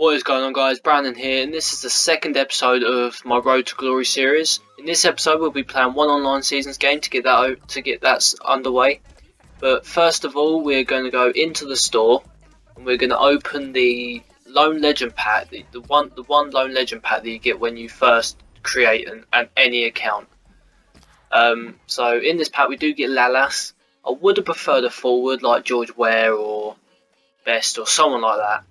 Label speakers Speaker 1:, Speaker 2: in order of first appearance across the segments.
Speaker 1: What is going on, guys? Brandon here, and this is the second episode of my Road to Glory series. In this episode we'll be playing one online seasons game to get that underway. But first of all, we're going to go into the store and we're going to open the Lone Legend pack, the one Lone Legend pack that you get when you first create any account. So in this pack we do get Lalas. I would have preferred a forward like George Ware or Best or someone like that.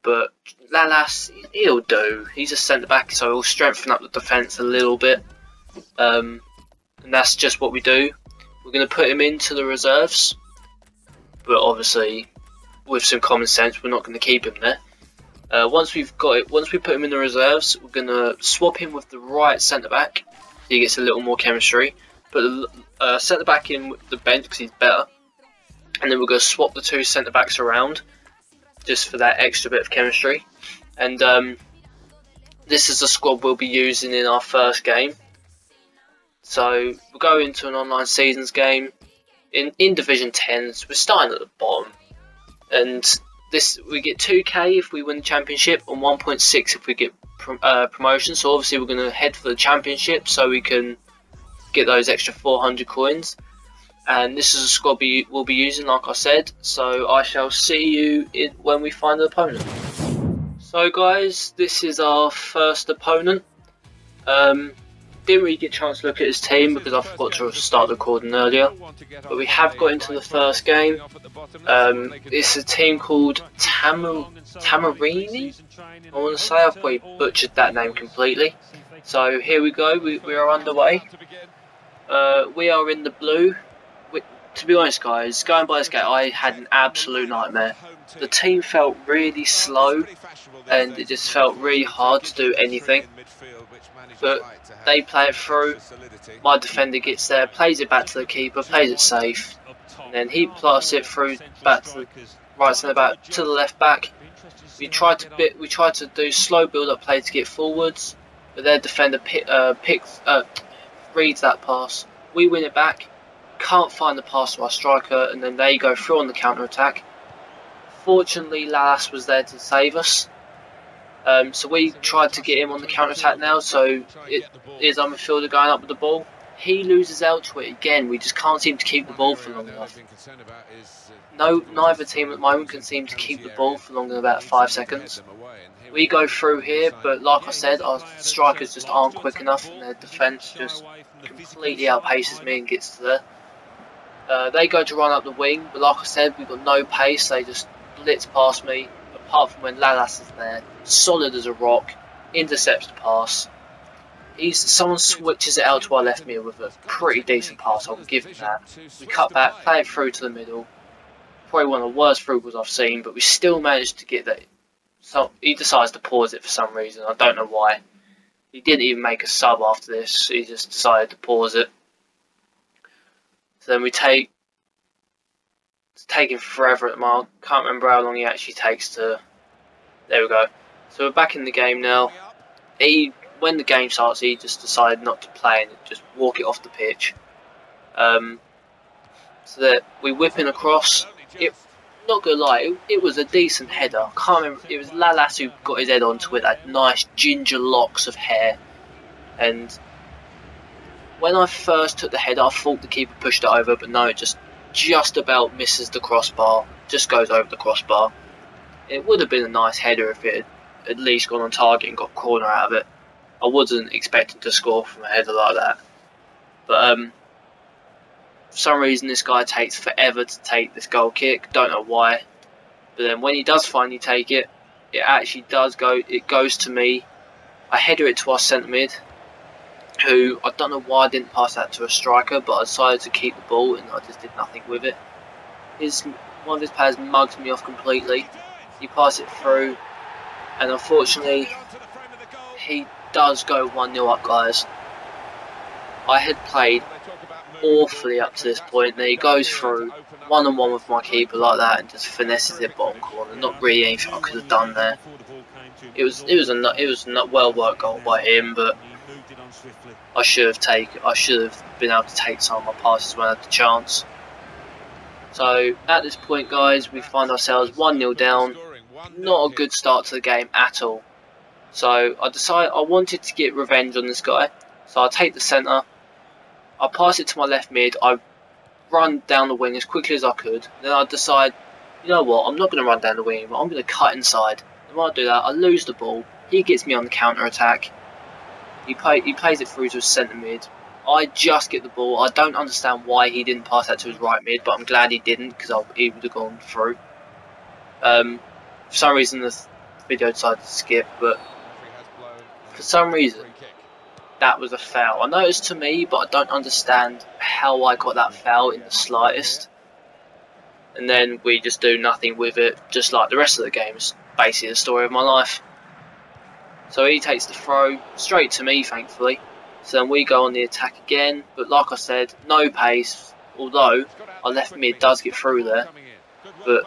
Speaker 1: But Lalas, he'll do. He's a centre back, so he'll strengthen up the defence a little bit. And that's just what we do. We're going to put him into the reserves, but obviously, with some common sense, we're not going to keep him there. Once we put him in the reserves, we're going to swap him with the right centre back, so he gets a little more chemistry. Put the centre back in with the bench because he's better, and then we're going to swap the two centre backs around, just for that extra bit of chemistry. And this is the squad we'll be using in our first game. So we'll go into an online seasons game in Division 10s. We're starting at the bottom, and we get 2k if we win the championship and 1.6 if we get promotion. So obviously we're going to head for the championship so we can get those extra 400 coins. And this is a squad we'll be using, like I said, so I shall see you when we find an opponent. So guys, this is our first opponent. Didn't really get a chance to look at his team because I forgot to start recording earlier, but we have got into the first game. It's a team called Tamarini, I want to say. I've probably butchered that name completely. So here we go, we are underway. We are in the blue. To be honest, guys, going by this game, I had an absolute nightmare. The team felt really slow, and it just felt really hard to do anything. But they play it through. My defender gets there, plays it back to the keeper, plays it safe, and then he plays it through back to the right centre back to the left back. We try to do slow build-up play to get forwards, but their defender reads that pass. We win it back. Can't find the pass to our striker, and then they go through on the counter attack. Fortunately, Lalas was there to save us, so we tried to get him on the counter attack now. So it is our midfielder going up with the ball. He loses out to it again. We just can't seem to keep the ball for long enough. Neither team at the moment can seem to keep the ball for longer than about 5 seconds. We go through here, but like I said, our strikers just aren't quick enough, and their defence just completely outpaces me and gets to there. They go to run up the wing, but like I said, we've got no pace. They just blitz past me, apart from when Lalas is there, solid as a rock, intercepts the pass. Someone switches it out to our left mid with a pretty decent pass, I'll give him that. We cut back, play it through to the middle. Probably one of the worst through balls I've seen, but we still managed to get that. So he decides to pause it for some reason, I don't know why. He didn't even make a sub after this, he just decided to pause it. So then it's taking forever at the mark. Can't remember how long he actually takes to. There we go. So we're back in the game now. When the game starts, he just decided not to play and just walk it off the pitch. So that we whip in across. Not gonna lie, it was a decent header. Can't remember. It was Lalas who got his head onto it. That nice ginger locks of hair. And when I first took the header, I thought the keeper pushed it over, but no, it just about misses the crossbar. Just goes over the crossbar. It would have been a nice header if it had at least gone on target and got a corner out of it. I wasn't expecting to score from a header like that. But for some reason this guy takes forever to take this goal kick. Don't know why. But then when he does finally take it, it actually does go. It goes to me. I header it to our centre mid, who I don't know why I didn't pass that to a striker, but I decided to keep the ball and I just did nothing with it. One of his players mugged me off completely. He passed it through, and unfortunately he does go 1-0 up, guys. I had played awfully up to this point, and he goes through one-on-one with my keeper like that and just finesses it bottom corner. Not really anything I could have done there. It was a well worked goal by him, but I should have been able to take some of my passes when I had the chance. So at this point, guys, we find ourselves 1-0 down. not a good start to the game at all. So I decided I wanted to get revenge on this guy. So I take the centre, I pass it to my left mid, I run down the wing as quickly as I could. Then I decide, you know what, I'm not going to run down the wing, I'm going to cut inside. And when I do that, I lose the ball. He gets me on the counter attack. He plays it through to his centre mid. I just get the ball. I don't understand why he didn't pass that to his right mid, but I'm glad he didn't, because he would have gone through. For some reason the video decided to skip, but for some reason that was a foul. I know it's to me, but I don't understand how I got that foul in the slightest. And then we just do nothing with it, just like the rest of the games. Basically the story of my life. So he takes the throw straight to me, thankfully. So then we go on the attack again, but like I said, no pace. Although our left mid does get through there, but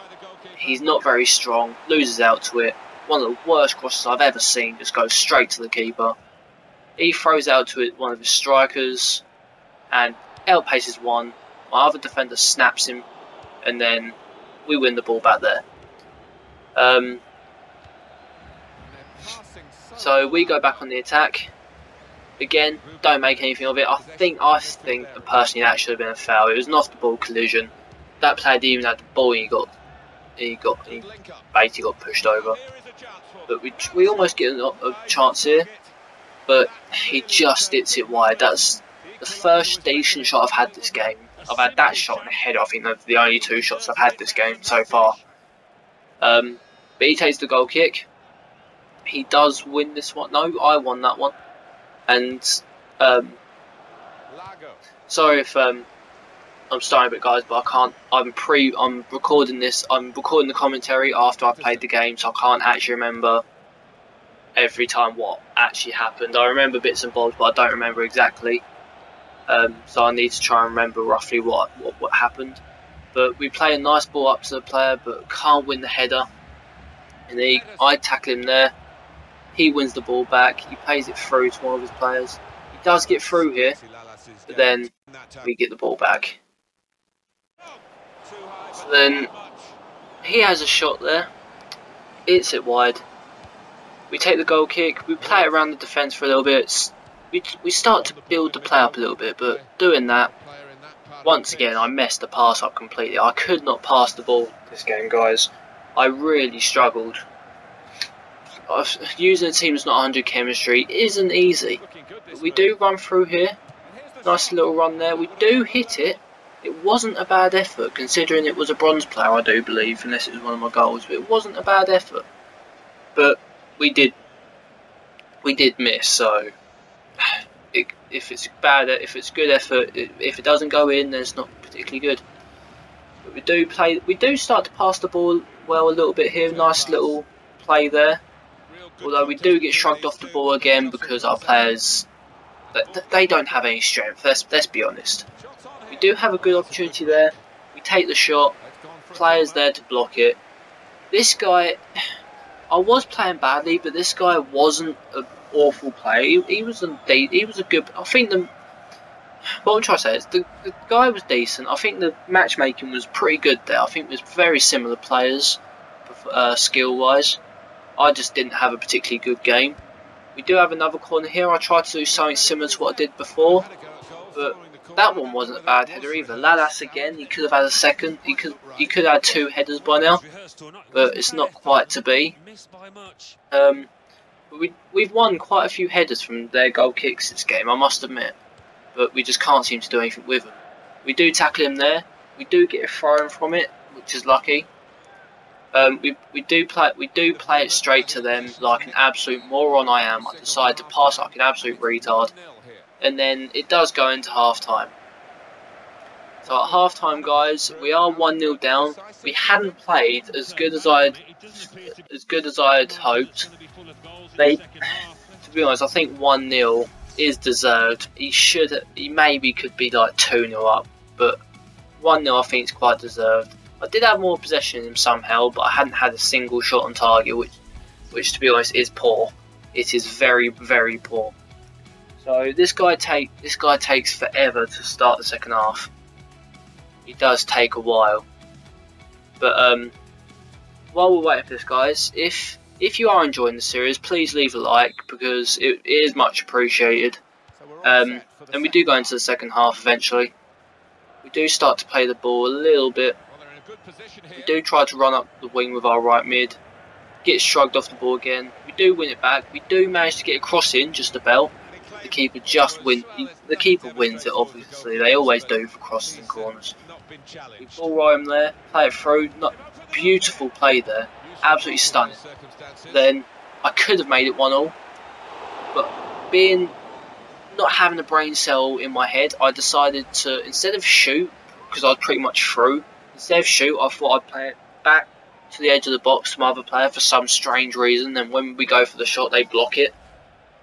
Speaker 1: he's not very strong, loses out to it. One of the worst crosses I've ever seen, just goes straight to the keeper. He throws out to it one of his strikers, and outpaces one. My other defender snaps him, and then we win the ball back there. So we go back on the attack. Again, don't make anything of it. I think personally that should have been a foul. It was an off-the-ball collision. That player didn't even have the ball. He basically got pushed over. But we almost get a chance here, but he just hits it wide. That's the first decent shot I've had this game. I've had that shot in the head. I think they're the only two shots I've had this game so far. But he takes the goal kick. He does win this one. No, I won that one. And sorry if I'm starting a bit, guys, but I can't. I'm recording this. I'm recording the commentary after I've played the game, so I can't actually remember every time what actually happened. I remember bits and bobs, but I don't remember exactly. So I need to try and remember roughly what happened. But we play a nice ball up to the player, but can't win the header. And I tackle him there. He wins the ball back. He plays it through to one of his players. He does get through here, but then we get the ball back. So then he has a shot there. Hits it wide. We take the goal kick. We play it around the defence for a little bit. We start to build the play up a little bit, but doing that, once again, I messed the pass up completely. I could not pass the ball this game, guys. I really struggled. Using a team that's not 100 chemistry isn't easy. But we do run through here. Nice little run there. We do hit it. It wasn't a bad effort, considering it was a bronze player, I do believe, unless it was one of my goals. But it wasn't a bad effort. But we did miss. So if it's good effort, if it doesn't go in, then it's not particularly good. But we do start to pass the ball well a little bit here. Nice little play there. Although we do get shrugged off the ball again because our players, they don't have any strength. Let's be honest. We do have a good opportunity there. We take the shot. Players there to block it. This guy, I was playing badly, but this guy wasn't an awful player. He was a good. I think what I'm trying to say is the guy was decent. I think the matchmaking was pretty good there. I think it was very similar players, skill wise. I just didn't have a particularly good game. We do have another corner here. I tried to do something similar to what I did before, but that one wasn't a bad header either. Lalas again, he could have had a second. He could have had 2 headers by now, but it's not quite to be. We've won quite a few headers from their goal kicks this game, I must admit, but we just can't seem to do anything with them. We do tackle him there. We do get a throw from it, which is lucky. We do play it straight to them like an absolute moron I am. I decide to pass like an absolute retard, and then it does go into half time. So at half time, guys, we are 1-0 down. We hadn't played as good as I'd hoped. To be honest, I think 1-0 is deserved. He maybe could be like 2-0 up, but 1-0 I think is quite deserved. I did have more possession in somehow, but I hadn't had a single shot on target, which to be honest is poor. It is very, very poor. So this guy takes forever to start the second half. He does take a while, but while we're waiting for this, guys, if you are enjoying the series, please leave a like, because it is much appreciated. And we do go into the second half eventually. We do start to play the ball a little bit. We do try to run up the wing with our right mid. Get shrugged off the ball again. We do win it back. We do manage to get a cross in, just about. The keeper The keeper wins it, obviously. They always do for crosses and corners. We ball right him there. Play it through. Beautiful play there. Absolutely stunning. Then I could have made it 1-1, but not having a brain cell in my head, I decided to, instead of shoot, because I was pretty much through, instead of shoot, I thought I'd play it back to the edge of the box to my other player for some strange reason. Then when we go for the shot, they block it.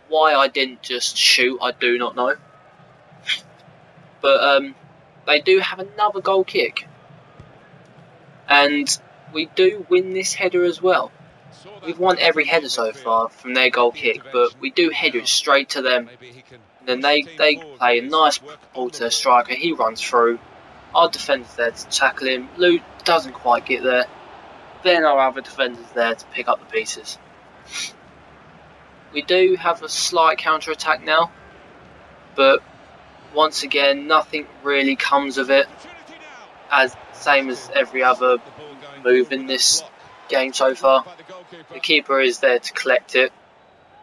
Speaker 1: Why I didn't just shoot, I do not know. But they do have another goal kick, and we do win this header as well. We've won every header so far from their goal kick, but we do header it straight to them. And then they play a nice ball to their striker. He runs through. Our defender's there to tackle him. Luke doesn't quite get there. Then our other defender's there to pick up the pieces. We do have a slight counter-attack now, but once again, nothing really comes of it. Same as every other move in this game so far. The keeper is there to collect it,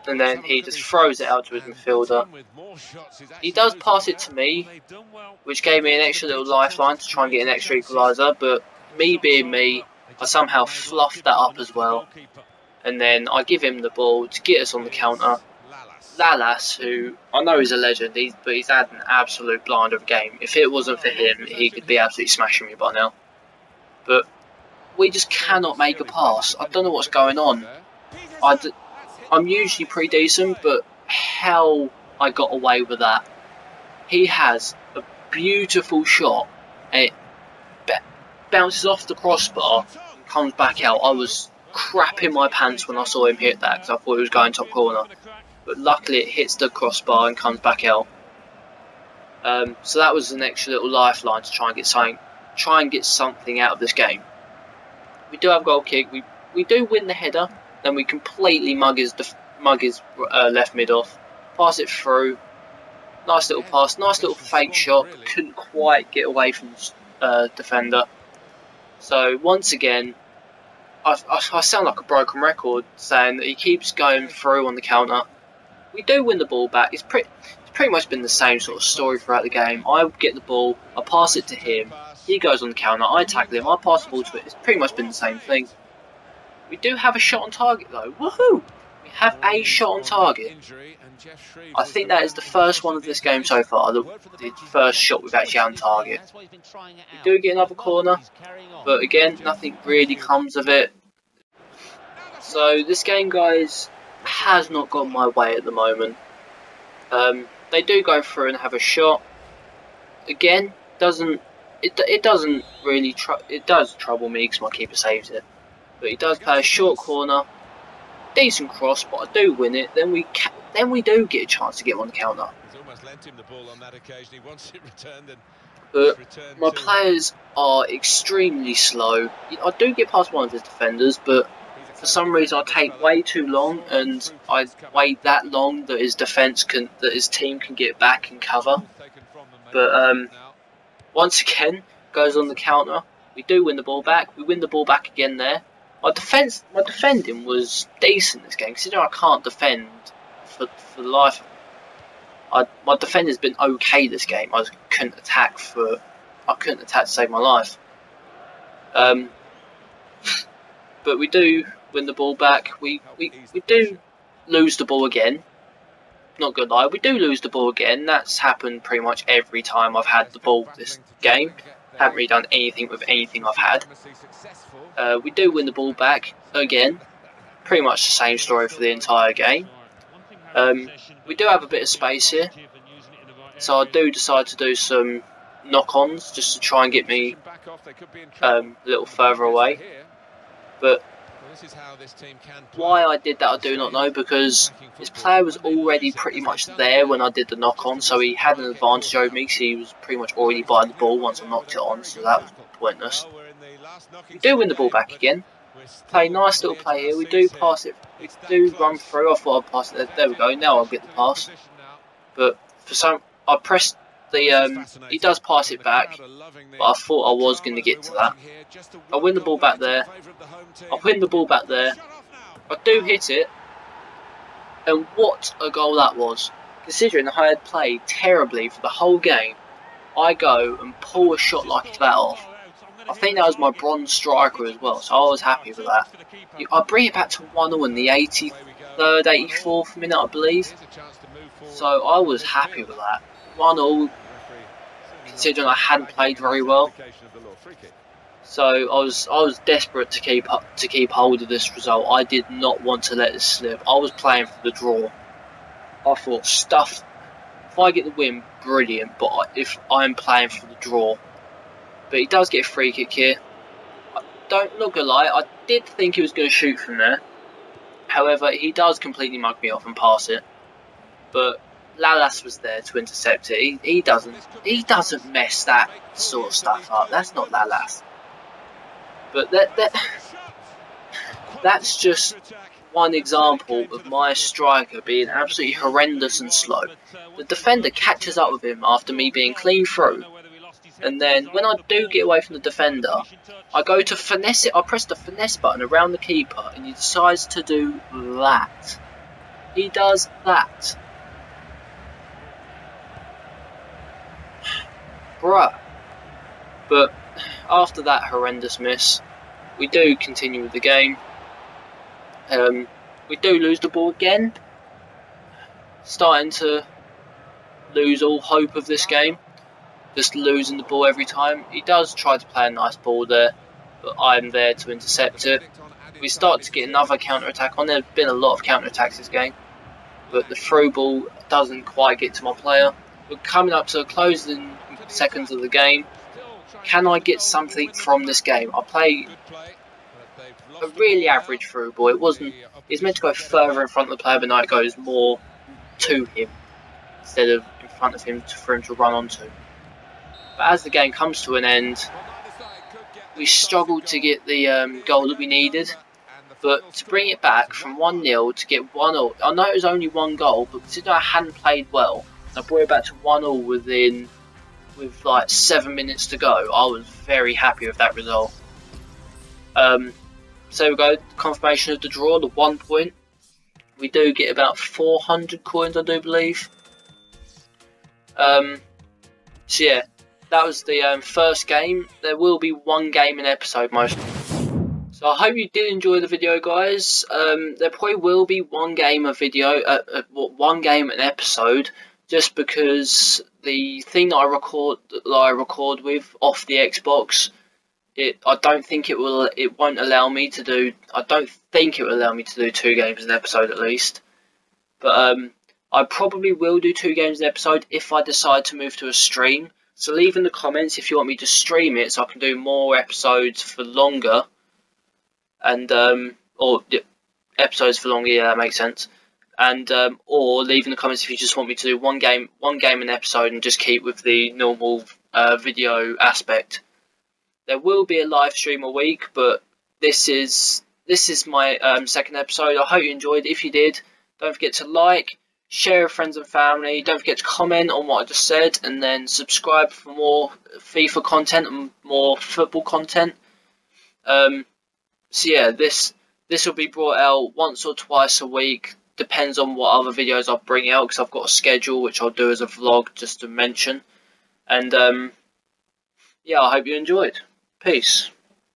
Speaker 1: and then he just throws it out to his midfielder. He does pass it to me, which gave me an extra little lifeline to try and get an extra equaliser, but me being me, I somehow fluffed that up as well. And then I give him the ball to get us on the counter. Lalas, who I know is a legend, but he's had an absolute blinder of a game. If it wasn't for him, he could be absolutely smashing me by now. But we just cannot make a pass. I don't know what's going on. I'm usually pretty decent, but hell, I got away with that. He has a beautiful shot, and it bounces off the crossbar and comes back out. I was crapping my pants when I saw him hit that, because I thought he was going top corner. But luckily it hits the crossbar and comes back out. So that was an extra little lifeline to try and get something out of this game. We do have goal kick. We do win the header. Then we completely mug his left mid off. Pass it through. Nice little pass. Nice little fake shot. But couldn't quite get away from the defender. So once again, I sound like a broken record saying that he keeps going through on the counter. We do win the ball back. It's pretty much been the same sort of story throughout the game. I get the ball, I pass it to him, he goes on the counter, I tackle him, I pass the ball to it. It's pretty much been the same thing. We do have a shot on target though. Woohoo! We have a shot on target. I think that is the first one of this game so far. The first shot we've actually had on target. We do get another corner, but again, nothing really comes of it. So this game, guys, has not gone my way at the moment. They do go through and have a shot. Again, it doesn't really it does trouble me because my keeper saves it. But he does play a short corner, decent cross, but I do win it. Then we do get a chance to get him on the counter. But my players are extremely slow. I do get past one of his defenders, but for some reason I take way too long, and I wait that long that his team can get back and cover. But once again, goes on the counter. We do win the ball back. We win the ball back again there. My defending was decent this game, considering I can't defend for the life of me. My defending's been okay this game. I couldn't attack to save my life. But we do win the ball back. We do lose the ball again. Not gonna lie, we do lose the ball again. That's happened pretty much every time I've had the ball this game. Haven't really done anything with anything I've had. We do win the ball back again. Pretty much the same story for the entire game. We do have a bit of space here, so I do decide to do some knock-ons just to try and get me a little further away. But why I did that I do not know, because his player was already pretty much there when I did the knock-on, so he had an advantage over me because he was pretty much already buying the ball once I knocked it on, so that was pointless. We do win the ball back again. Play, nice little play here. We do pass it. We do run through. I thought I'd pass it. There we go. Now I'll get the pass. But for some, I pressed the. He does pass it back, but I thought I was going to get to that. I win the ball back there. I win the ball back there. I do hit it. And what a goal that was. Considering I had played terribly for the whole game, I go and pull a shot like that off. I think that was my bronze striker as well, so I was happy with that. I bring it back to 1-0 in the 83rd, 84th minute, I believe. So I was happy with that. 1-0, considering I hadn't played very well. So I was desperate to keep hold of this result. I did not want to let this slip. I was playing for the draw. I thought, stuff. If I get the win, brilliant. But if I'm playing for the draw. But he does get a free kick here. Not gonna lie, I did think he was going to shoot from there. However, he does completely mug me off and pass it. But Lalas was there to intercept it. He doesn't mess that sort of stuff up. That's not Lalas. But that's just one example of my striker being absolutely horrendous and slow. The defender catches up with him after me being clean through. And then when I do get away from the defender, I go to finesse it. I press the finesse button around the keeper and he decides to do that. He does that. Bruh. But after that horrendous miss, we do continue with the game. We do lose the ball again. Starting to lose all hope of this game. Just losing the ball every time. He does try to play a nice ball there, but I'm there to intercept it. We start to get another counter-attack on. There's been a lot of counter-attacks this game, but the through ball doesn't quite get to my player. We're coming up to the closing seconds of the game. Can I get something from this game? I play a really average through ball. It's meant to go further in front of the player, but now it goes more to him instead of in front of him for him to run onto. But as the game comes to an end, we struggled to get the goal that we needed. But to bring it back from 1-0 to get 1-0, I know it was only one goal, but considering I hadn't played well, I brought it back to 1-0 with like 7 minutes to go. I was very happy with that result. So there we go, confirmation of the draw, the 1 point. We do get about 400 coins, I do believe. So yeah. That was the first game. There will be one game an episode most. So I hope you did enjoy the video, guys. There probably will be one game a video, one game an episode, just because the thing that I record with off the Xbox, I don't think it won't allow me to do. I don't think it will allow me to do 2 games an episode at least. But I probably will do 2 games an episode if I decide to move to a stream. So leave in the comments if you want me to stream it so I can do more episodes for longer. And episodes for longer, yeah, that makes sense. And or leave in the comments if you just want me to do one game an episode and just keep with the normal video aspect. There will be a live stream a week, but this is my second episode. I hope you enjoyed. If you did, don't forget to like, share with friends and family. Don't forget to comment on what I just said, and then subscribe for more FIFA content and more football content. So yeah, this will be brought out once or twice a week. Depends on what other videos I bring out, because I've got a schedule which I'll do as a vlog just to mention. And yeah, I hope you enjoyed. Peace.